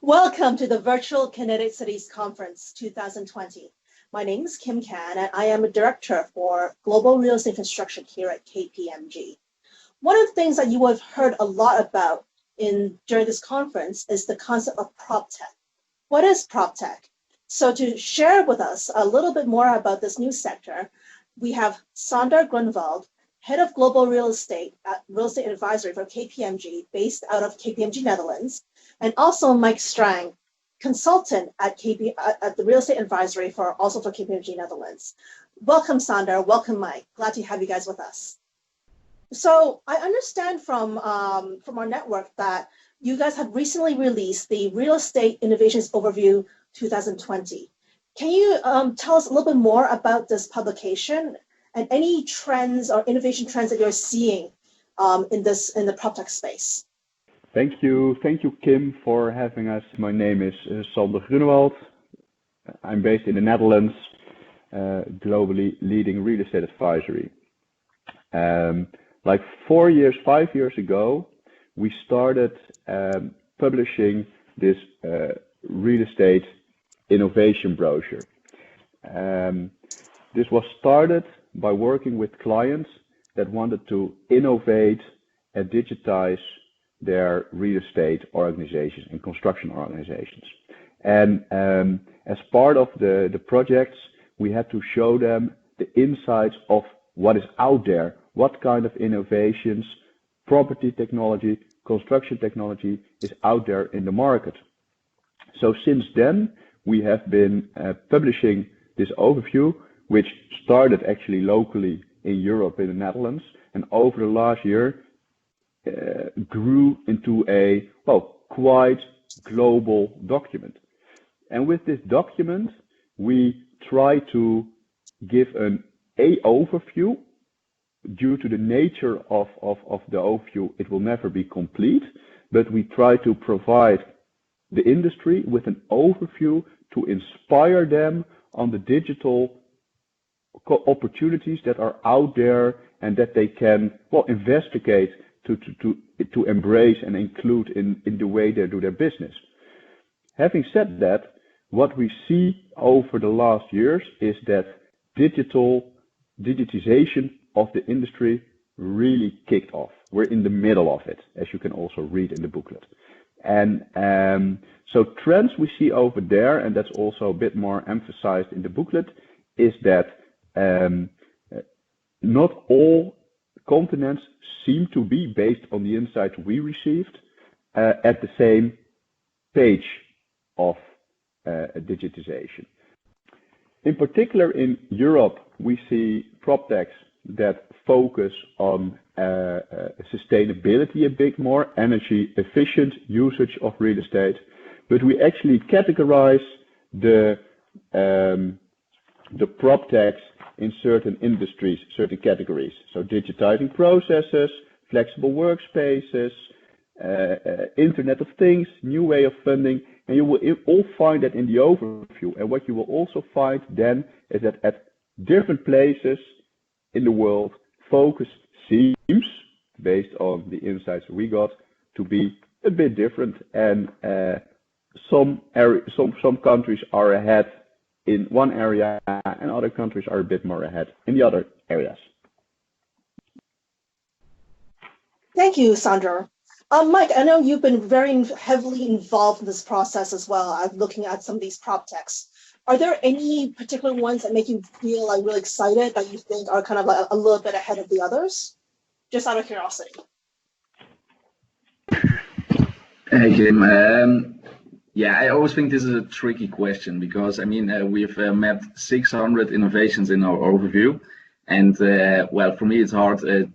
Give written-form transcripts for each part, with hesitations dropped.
Welcome to the Virtual Kinetic Cities Conference 2020. My name is Kim Kan, and I am a director for Global Real Estate Construction here at KPMG. One of the things that you have heard a lot about during this conference is the concept of PropTech. What is PropTech? So to share with us a little bit more about this new sector, we have Sander Grunwald, Head of Global Real Estate Advisory for KPMG, based out of KPMG Netherlands, and also Mike Strang, consultant at the Real Estate Advisory for KPMG Netherlands. Welcome, Sander. Welcome, Mike. Glad to have you guys with us. So I understand from our network that you guys have recently released the Real Estate Innovations Overview 2020. Can you tell us a little bit more about this publication and any trends or innovation trends that you're seeing in the PropTech space? Thank you, Kim, for having us. My name is Sander Grunewald. I'm based in the Netherlands, globally leading real estate advisory. Like 5 years ago, we started publishing this real estate innovation brochure. This was started by working with clients that wanted to innovate and digitize their real estate organizations and construction organizations. And as part of the projects, we had to show them the insights of what is out there, what kind of innovations, property technology, construction technology is out there in the market. So since then, we have been publishing this overview, which started actually locally in Europe, in the Netherlands, and over the last year grew into a quite global document. And with this document, we try to give an overview. Due to the nature of the overview, it will never be complete, but we try to provide the industry with an overview to inspire them on the digital opportunities that are out there and that they can investigate to embrace and include in the way they do their business. Having said that, what we see over the last years is that digitization of the industry really kicked off. We're in the middle of it, as you can also read in the booklet. And so trends we see over there, and that's also a bit more emphasized in the booklet, is that not all continents seem to be, based on the insights we received, at the same page of digitization. In particular, in Europe, we see PropTechs that focus on sustainability a bit more, energy efficient usage of real estate, but we actually categorize the PropTechs in certain industries, certain categories. So digitizing processes, flexible workspaces, Internet of Things, new way of funding, and you will all find that in the overview. And what you will also find then is that at different places in the world, focus seems, based on the insights we got, to be a bit different. And some countries are ahead in one area, and other countries are a bit more ahead in the other areas. Thank you, Sandra. Mike, I know you've been very heavily involved in this process as well, looking at some of these PropTechs. Are there any particular ones that make you feel like really excited that you think are kind of like a little bit ahead of the others? Just out of curiosity. Hey, Kim. Yeah, I always think this is a tricky question because, I mean, we've mapped 600 innovations in our overview. And, well, for me, it's hard to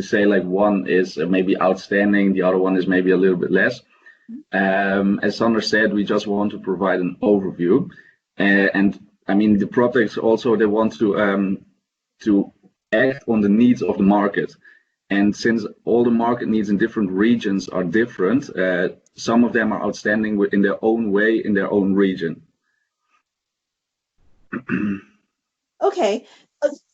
say like one is maybe outstanding, the other one is maybe a little bit less. As Sander said, we just want to provide an overview. And I mean, the PropTechs also, they want to act on the needs of the market. And since all the market needs in different regions are different, some of them are outstanding in their own way, in their own region. Okay,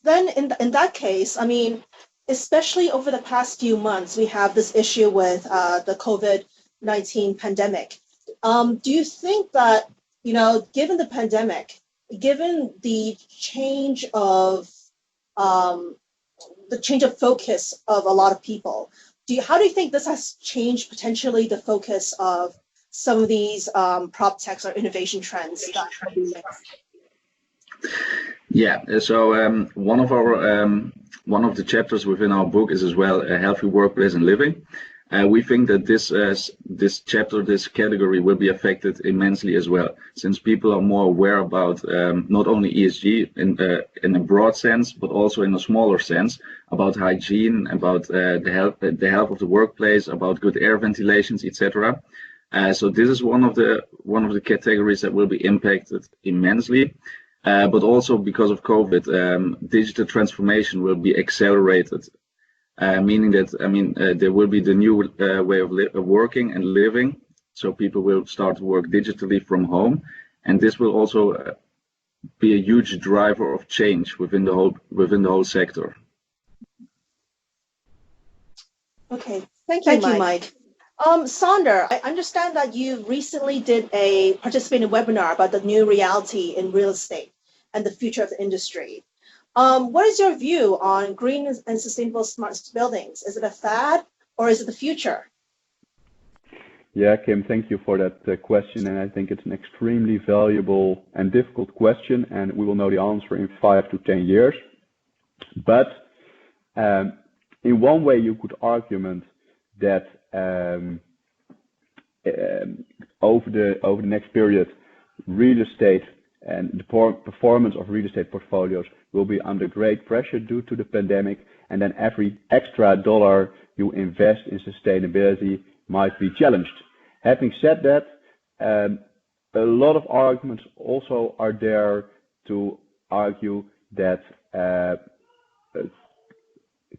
then in that case, I mean, especially over the past few months, we have this issue with the COVID-19 pandemic. Do you think that, given the pandemic, given the change of focus of a lot of people, how do you think this has changed potentially the focus of some of these prop techs or innovation trends that have been made? Yeah, so one of the chapters within our book is as well a healthy workplace and living. We think that this chapter, this category, will be affected immensely as well, since people are more aware about not only ESG in a broad sense, but also in a smaller sense about hygiene, about the health of the workplace, about good air ventilations, etc. So this is one of the categories that will be impacted immensely. But also because of COVID, digital transformation will be accelerated. Meaning that, there will be the new way of working and living. So people will start to work digitally from home. And this will also be a huge driver of change within the whole sector. Okay, thank you, Mike. Sander, I understand that you recently participated in a webinar about the new reality in real estate and the future of the industry. What is your view on green and sustainable smart buildings? Is it a fad or is it the future? Yeah, Kim, thank you for that question. And I think it's an extremely valuable and difficult question, and we will know the answer in 5 to 10 years. But in one way, you could argument that over the next period, real estate and the performance of real estate portfolios will be under great pressure due to the pandemic, and then every extra dollar you invest in sustainability might be challenged. Having said that, a lot of arguments also are there to argue that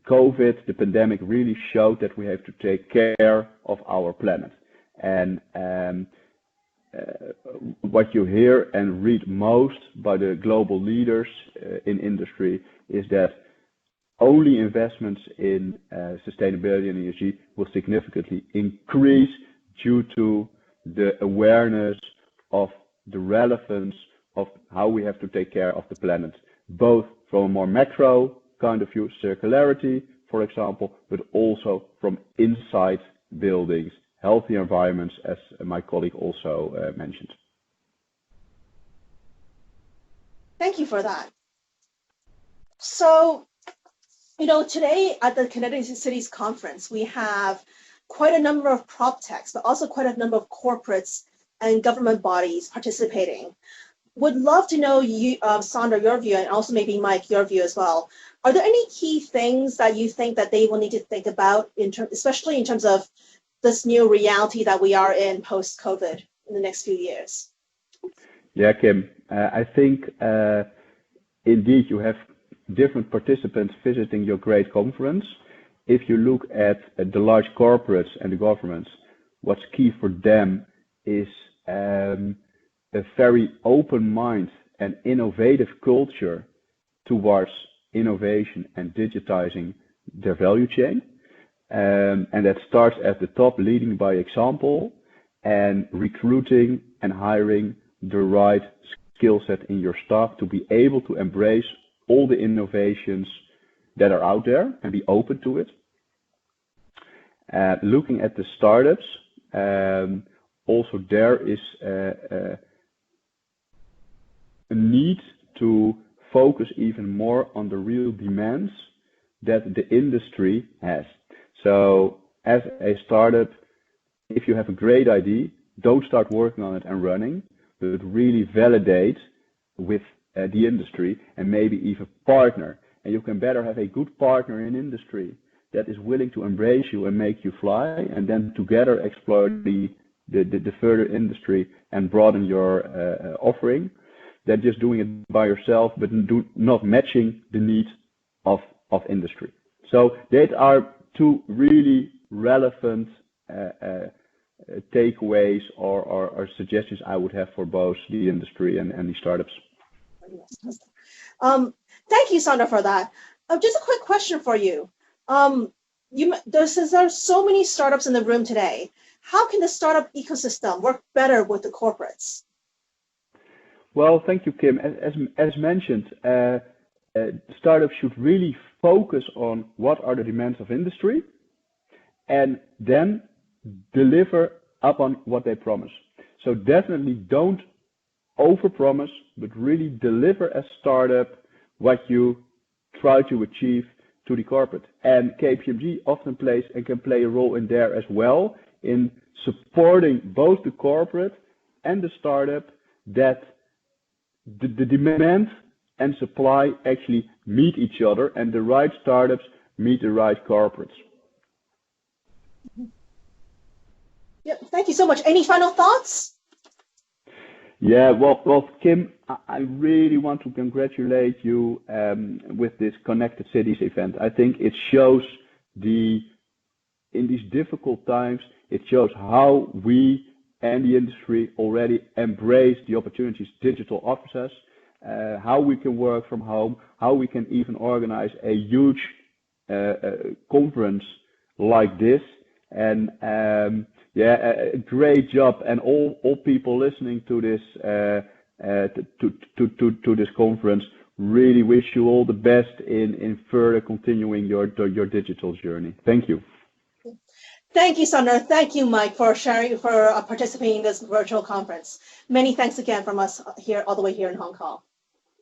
COVID, the pandemic, really showed that we have to take care of our planet. And what you hear and read most by the global leaders in industry is that only investments in sustainability and ESG will significantly increase due to the awareness of the relevance of how we have to take care of the planet, both from a more macro kind of view, circularity, for example, but also from inside buildings, healthy environments, as my colleague also mentioned. Thank you for that. So, today at the Connected Cities Conference, we have quite a number of prop techs, but also quite a number of corporates and government bodies participating. Would love to know you, Sander, your view, and also maybe Mike, your view as well. Are there any key things that you think that they will need to think about, especially in terms of this new reality that we are in post-COVID in the next few years? Yeah, Kim, I think indeed you have different participants visiting your great conference. If you look at the large corporates and the governments, what's key for them is a very open mind and innovative culture towards innovation and digitizing their value chain. And that starts at the top, leading by example, and recruiting and hiring the right skill set in your staff to be able to embrace all the innovations that are out there and be open to it. Looking at the startups, also there is a need to focus even more on the real demands that the industry has. So as a startup, if you have a great idea, don't start working on it and running, but really validate with the industry and maybe even partner. And you can better have a good partner in industry that is willing to embrace you and make you fly, and then together explore the further industry and broaden your offering, than just doing it by yourself, but not matching the needs of industry. So that are two really relevant takeaways or suggestions I would have for both the industry and the startups. Thank you, Sander, for that. Just a quick question for you. There's so many startups in the room today. how can the startup ecosystem work better with the corporates? Well, thank you, Kim. As mentioned, startups should really focus on what are the demands of industry and then deliver upon what they promise. So definitely don't overpromise, but really deliver as startup what you try to achieve to the corporate. And KPMG often plays and can play a role in there as well in supporting both the corporate and the startup that the demand and supply actually meet each other and the right startups meet the right corporates. Yep. Thank you so much. Any final thoughts? Yeah, well, Kim, I really want to congratulate you with this Connected Cities event. I think it shows in these difficult times, it shows how we and the industry already embrace the opportunities digital offers us, how we can work from home, how we can even organize a huge conference like this. And yeah, a great job, and all people listening to this to this conference. Really wish you all the best in further continuing your digital journey. Thank you. Thank you, Sandra. Thank you, Mike, for participating in this virtual conference. Many thanks again from us here all the way here in Hong Kong.